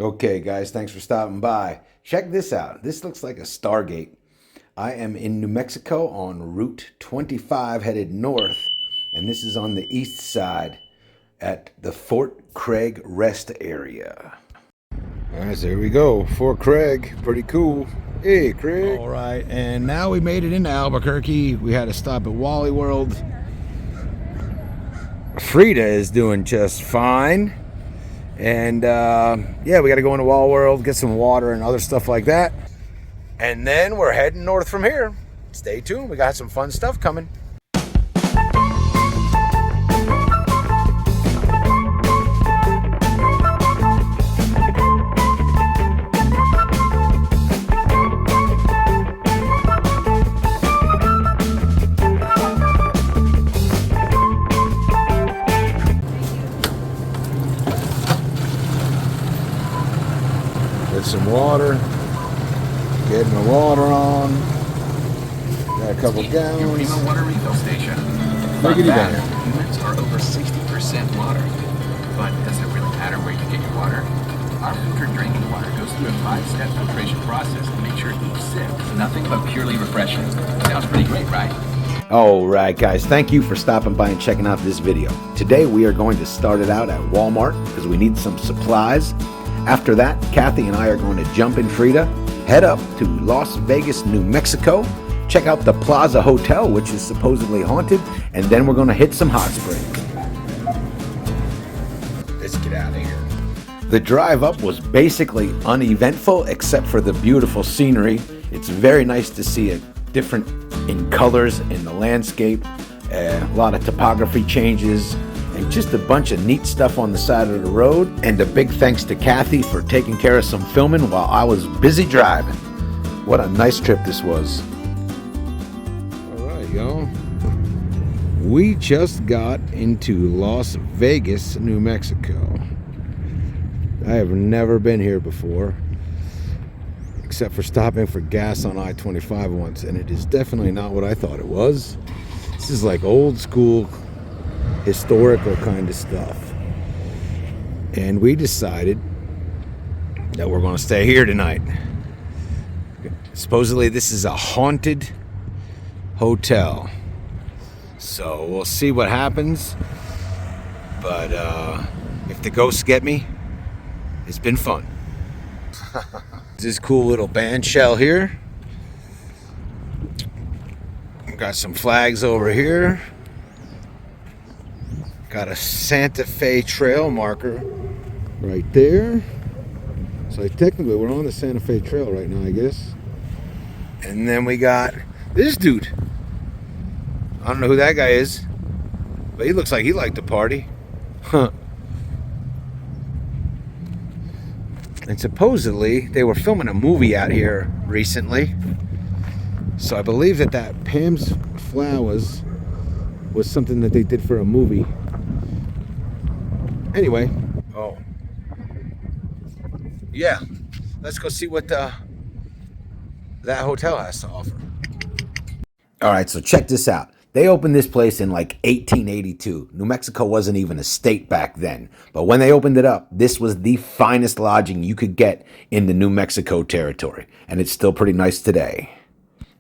Okay, guys, thanks for stopping by. Check this out. This looks like a Stargate. I am in New Mexico on Route 25 headed north, and this is on the east side at the Fort Craig rest area. All right, so here we go. Fort Craig, pretty cool. Hey, Craig. All right, and now we made it into Albuquerque. We had to stop at Wally World. Frida is doing just fine. And yeah, we got to go into Wall World, get some water and other stuff like that. And then we're heading north from here. Stay tuned. We got some fun stuff coming. Get some water. Getting the water on. Got a couple gallons. Your Primo water refill station. Humans are over 60% water. But does it really matter where you get your water? Our filtered drinking water goes through a 5-step filtration process to make sure each sip is nothing but purely refreshing. Sounds pretty great, right? All right, guys, thank you for stopping by and checking out this video. Today we are going to start it out at Walmart because we need some supplies. After that, Kathy and I are going to jump in Frida, head up to Las Vegas, New Mexico, check out the Plaza Hotel, which is supposedly haunted, and then we're going to hit some hot springs. Let's get out of here. The drive up was basically uneventful except for the beautiful scenery. It's very nice to see it different in colors in the landscape, a lot of topography changes, and just a bunch of neat stuff on the side of the road. And a big thanks to Kathy for taking care of some filming while I was busy driving. What a nice trip this was. All right, y'all. We just got into Las Vegas, New Mexico. I have never been here before, except for stopping for gas on I-25 once, and it is definitely not what I thought it was. This is like old school historical kind of stuff. And we decided that we're going to stay here tonight. Supposedly this is a haunted hotel, so we'll see what happens. But if the ghosts get me, it's been fun. This cool little band shell here. Got some flags over here. Got a Santa Fe trail marker right there. So technically we're on the Santa Fe trail right now, I guess. And then we got this dude. I don't know who that guy is, but he looks like he liked to party. Huh. And supposedly they were filming a movie out here recently. So I believe that Pam's Flowers was something that they did for a movie. Anyway, yeah, let's go see what that hotel has to offer. All right, so check this out. They opened this place in like 1882. New Mexico wasn't even a state back then. But when they opened it up, this was the finest lodging you could get in the New Mexico territory. And it's still pretty nice today.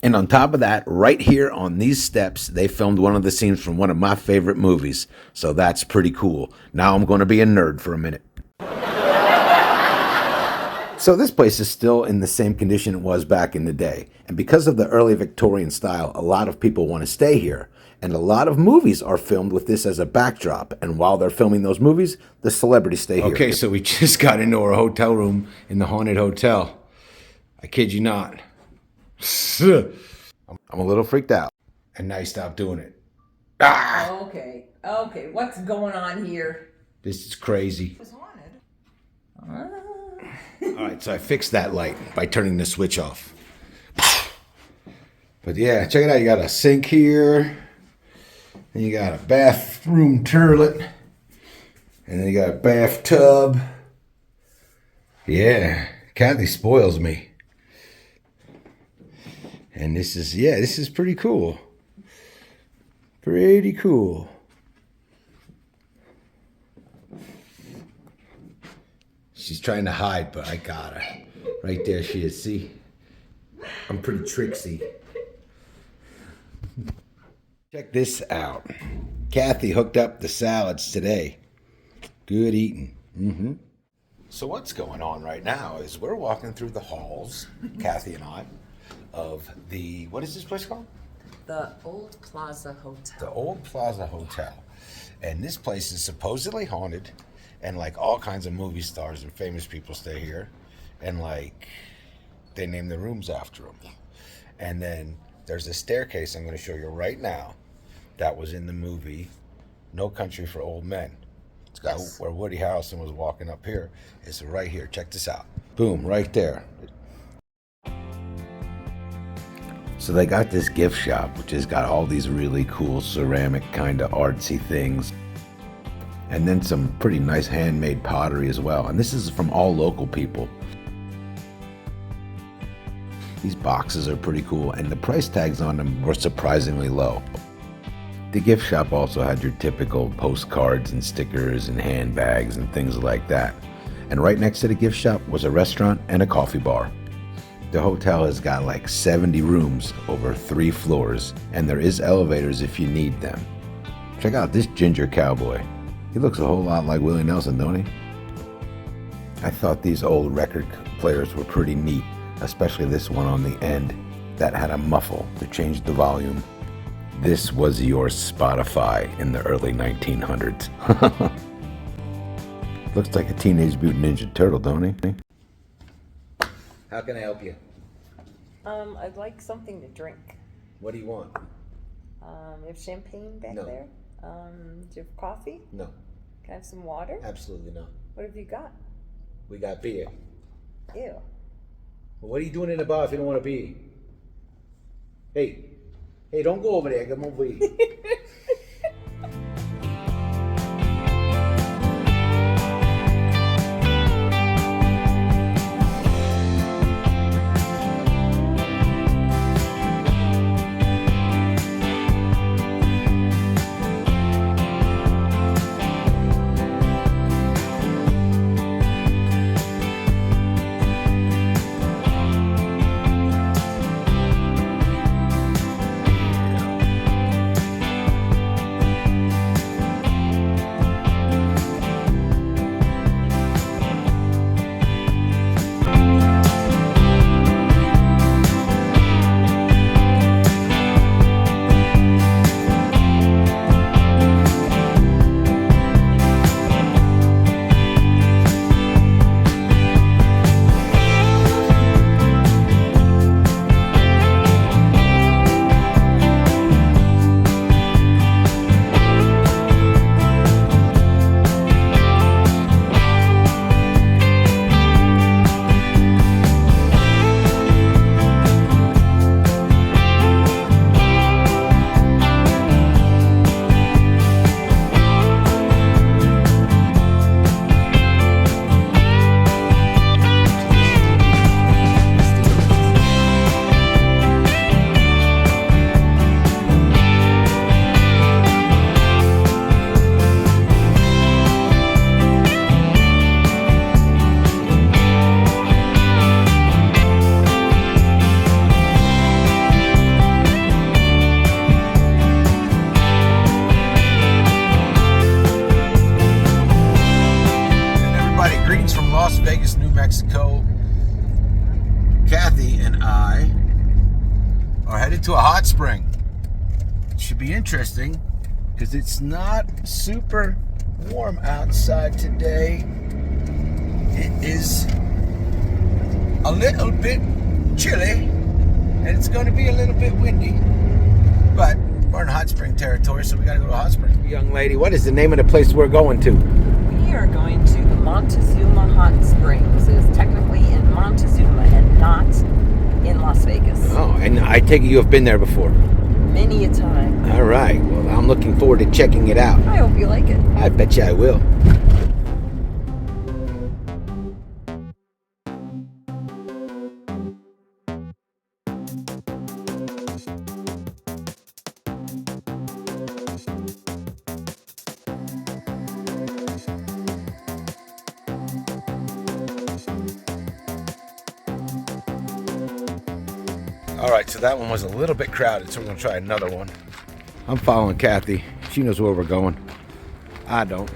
And on top of that, right here on these steps, they filmed one of the scenes from one of my favorite movies. So that's pretty cool. Now I'm going to be a nerd for a minute. So this place is still in the same condition it was back in the day. And because of the early Victorian style, a lot of people want to stay here. And a lot of movies are filmed with this as a backdrop. And while they're filming those movies, the celebrities stay here. Okay, so we just got into our hotel room in the haunted hotel. I kid you not. I'm a little freaked out. And now you stop doing it. Ah! Okay, what's going on here? This is crazy. It was haunted. All right, so I fixed that light by turning the switch off. But yeah, check it out. You got a sink here. Then you got a bathroom toilet. And then you got a bathtub. Yeah, Kathy spoils me. And this is pretty cool. Pretty cool. It's She's trying to hide, but I got her. Right there she is, see? I'm pretty tricksy. Check this out. Kathy hooked up the salads today. Good eating. Mm-hmm. So what's going on right now is we're walking through the halls, Kathy and I, of the, what is this place called? The Old Plaza Hotel. The Old Plaza Hotel. And this place is supposedly haunted, and like all kinds of movie stars and famous people stay here, and like they name the rooms after them. And then there's a staircase I'm going to show you right now that was in the movie No Country for Old Men. It's got where Woody Harrelson was walking up here. It's right here. Check this out. Boom, right there. So they got this gift shop, which has got all these really cool ceramic kind of artsy things. And then some pretty nice handmade pottery as well. And this is from all local people. These boxes are pretty cool, and the price tags on them were surprisingly low. The gift shop also had your typical postcards and stickers and handbags and things like that. And right next to the gift shop was a restaurant and a coffee bar. The hotel has got like 70 rooms over 3 floors, and there is elevators if you need them. Check out this ginger cowboy. He looks a whole lot like Willie Nelson, don't he? I thought these old record players were pretty neat, especially this one on the end that had a muffle to change the volume. This was your Spotify in the early 1900s. Looks like a Teenage Mutant Ninja Turtle, don't he? How can I help you? I'd like something to drink. What do you want? You have champagne back No. there? Do you have coffee? No, Can I have some water? absolutely not. What have you got? We got beer. Ew. Well, what are you doing in the bar if you don't want to be? Hey, don't go over there. Come over here. Mexico. Kathy and I are headed to a hot spring. It should be interesting because it's not super warm outside today. It is a little bit chilly and it's going to be a little bit windy, but we're in hot spring territory, so we got to go to a hot spring. Young lady, what is the name of the place we're going to? We are going to the Montezuma Hot Springs. It is technically in Montezuma and not in Las Vegas. Oh, and I take it you have been there before. Many a time. All right, well, I'm looking forward to checking it out. I hope you like it. I bet you I will. All right, so that one was a little bit crowded, so we're gonna try another one. I'm following Kathy. She knows where we're going. I don't.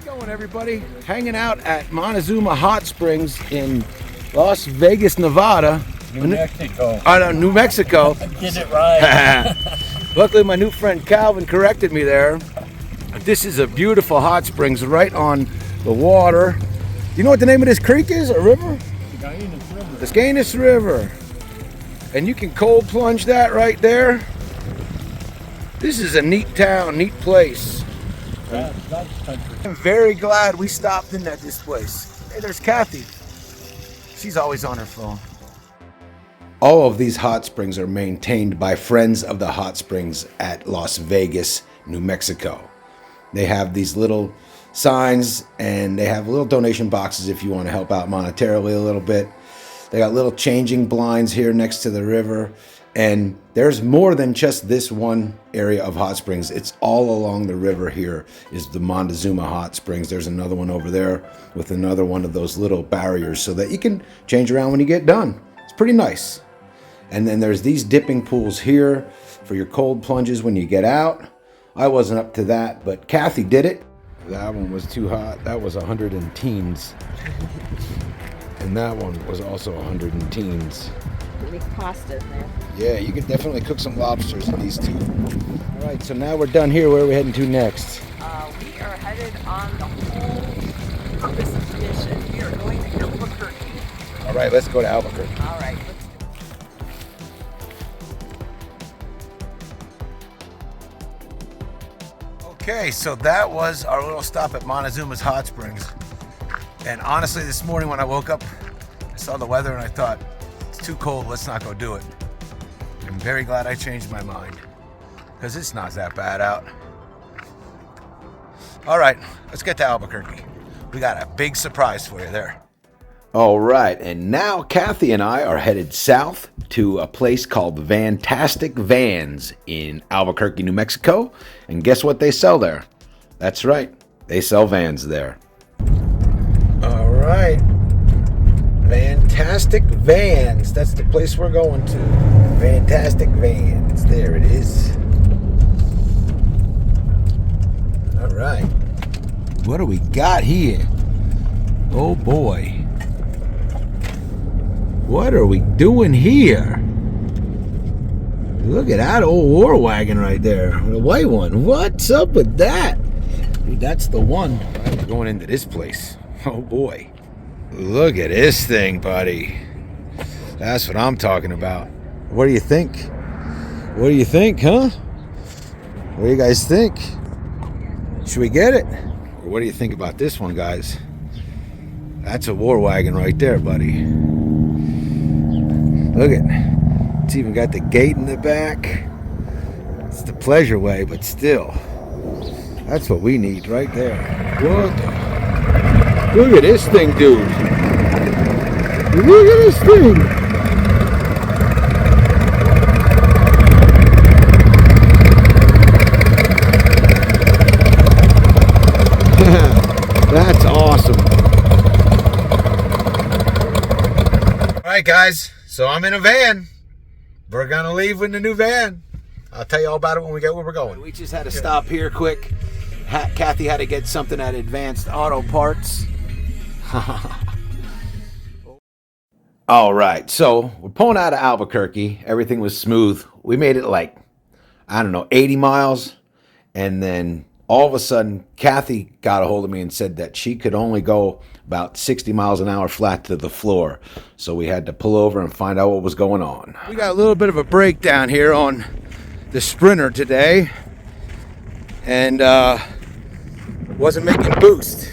Going, everybody, hanging out at Montezuma Hot Springs in Las Vegas, Nevada. New Mexico. New Mexico. Get it right. Luckily, my new friend Calvin corrected me there. This is a beautiful hot springs right on the water. You know what the name of this creek is, or river? The Skenes River. And you can cold plunge that right there. This is a neat town, neat place. I'm very glad we stopped in at this place. Hey, there's Kathy. She's always on her phone. All of these hot springs are maintained by Friends of the Hot Springs at Las Vegas, New Mexico. They have these little signs and they have little donation boxes if you want to help out monetarily a little bit. They got little changing blinds here next to the river. And there's more than just this one area of hot springs. It's all along the river here is the Montezuma Hot Springs. There's another one over there with another one of those little barriers so that you can change around when you get done. It's pretty nice. And then there's these dipping pools here for your cold plunges when you get out. I wasn't up to that, but Kathy did it. That one was too hot. That was 100 and teens. And that one was also 100 and teens. We pasta in there. Yeah, you could definitely cook some lobsters in these two. All right, so now we're done here. Where are we heading to next? We are headed on the whole purpose of the mission. We are going to Albuquerque. All right, let's go to Albuquerque. All right, let's do it. Okay, so that was our little stop at Montezuma's Hot Springs. And honestly, this morning when I woke up, I saw the weather and I thought, it's too cold, let's not go do it. I'm very glad I changed my mind, because it's not that bad out. All right, let's get to Albuquerque. We got a big surprise for you there. All right, and now Kathy and I are headed south to a place called Fantastic Vans in Albuquerque, New Mexico. And guess what they sell there? That's right, they sell vans there. All right, Fantastic Vans. That's the place we're going to. Fantastic Vans. There it is. All right. What do we got here? Oh boy. What are we doing here? Look at that old war wagon right there. The white one. What's up with that? Dude, that's the one. Right, we're going into this place. Oh boy. Look at this thing, buddy. That's what I'm talking about. What do you think? What do you think, huh? What do you guys think? Should we get it? Or what do you think about this one, guys? That's a war wagon right there, buddy. Look at it. It's even got the gate in the back. It's the pleasure way, but still. That's what we need right there. What the? Look at this thing, dude. Look at this thing. That's awesome. All right, guys. So I'm in a van. We're gonna leave in the new van. I'll tell you all about it when we get where we're going. We just had to stop here quick. Kathy had to get something at Advanced Auto Parts. All right, so we're pulling out of Albuquerque. Everything was smooth. We made it like, I don't know, 80 miles. And then all of a sudden, Kathy got a hold of me and said that she could only go about 60 miles an hour flat to the floor. So we had to pull over and find out what was going on. We got a little bit of a breakdown here on the Sprinter today. And wasn't making boost.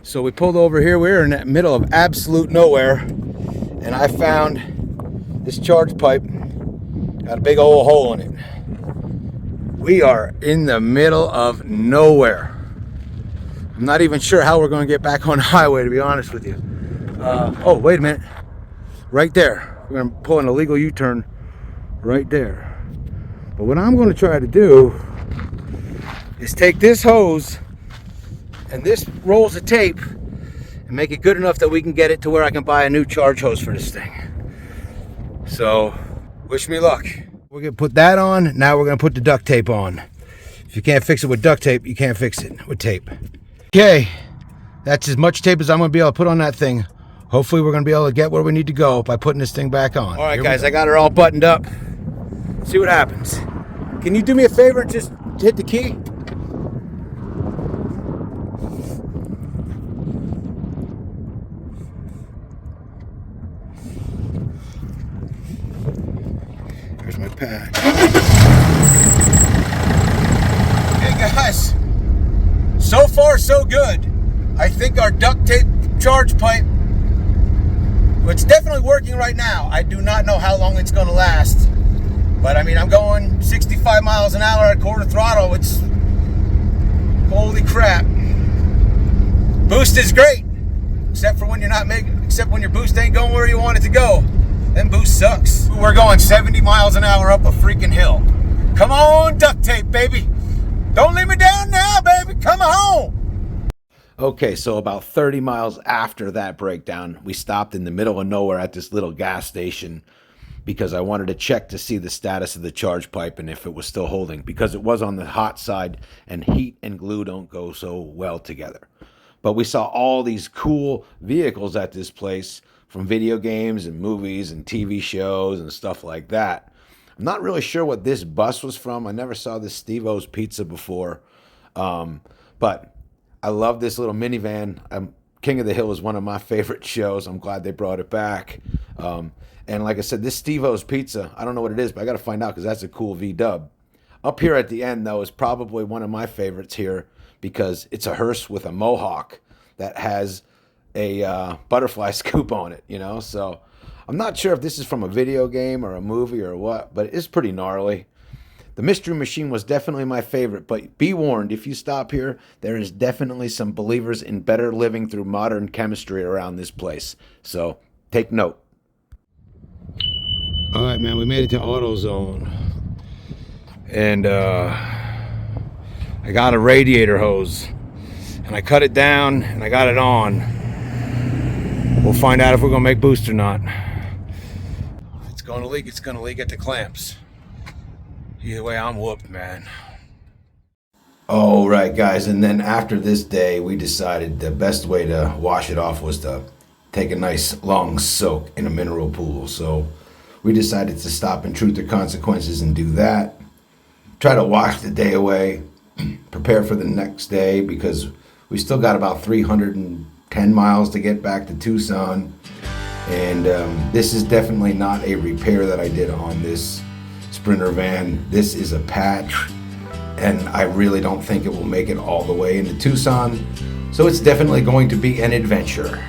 So we pulled over here. We were in the middle of absolute nowhere. And I found this charge pipe. Got a big old hole in it. We are in the middle of nowhere. I'm not even sure how we're going to get back on the highway, to be honest with you. Oh, wait a minute. Right there. We're going to pull an illegal U-turn right there. But what I'm going to try to do is take this hose and this rolls of tape and make it good enough that we can get it to where I can buy a new charge hose for this thing. So, wish me luck. We're gonna put that on, now we're gonna put the duct tape on. If you can't fix it with duct tape, you can't fix it with tape. Okay, that's as much tape as I'm gonna be able to put on that thing. Hopefully we're gonna be able to get where we need to go by putting this thing back on. All right, guys, I got her all buttoned up. See what happens. Can you do me a favor and just hit the key? There's my pad. Hey guys, so far so good. I think our duct tape charge pipe, well, it's definitely working right now. I do not know how long it's gonna last. But I mean, I'm going 65 miles an hour at quarter throttle. It's, holy crap. Boost is great, except for when you're not making, except when your boost ain't going where you want it to go. Then boost sucks. We're going 70 miles an hour up a freaking hill. Come on, duct tape, baby. Don't leave me down now, baby. Come on. Okay, so about 30 miles after that breakdown, we stopped in the middle of nowhere at this little gas station because I wanted to check to see the status of the charge pipe and if it was still holding, because it was on the hot side and heat and glue don't go so well together. But we saw all these cool vehicles at this place from video games and movies and TV shows and stuff like that. I'm not really sure what this bus was from. I never saw this Steve-O's Pizza before. But I love this little minivan. King of the Hill is one of my favorite shows. I'm glad they brought it back. And like I said, this Steve-O's Pizza, I don't know what it is, but I got to find out because that's a cool V-dub. Up here at the end, though, is probably one of my favorites here because it's a hearse with a mohawk that has a butterfly scoop on it, you know? So I'm not sure if this is from a video game or a movie or what, but it's pretty gnarly. The Mystery Machine was definitely my favorite, but be warned, if you stop here, there is definitely some believers in better living through modern chemistry around this place. So take note. All right, man, we made it to AutoZone. And I got a radiator hose. And I cut it down and I got it on. We'll find out if we're gonna make boost or not. If it's gonna leak, it's gonna leak at the clamps. Either way, I'm whooped, man. All right, guys, and then after this day, we decided the best way to wash it off was to take a nice long soak in a mineral pool. So we decided to stop in Truth or Consequences and do that. Try to wash the day away, prepare for the next day because we still got about 310 miles to get back to Tucson. And this is definitely not a repair that I did on this Sprinter van. This is a patch, and I really don't think it will make it all the way into Tucson. So it's definitely going to be an adventure.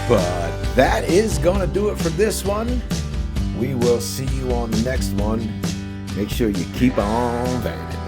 But that is gonna do it for this one. We will see you on the next one. Make sure you keep on vanning.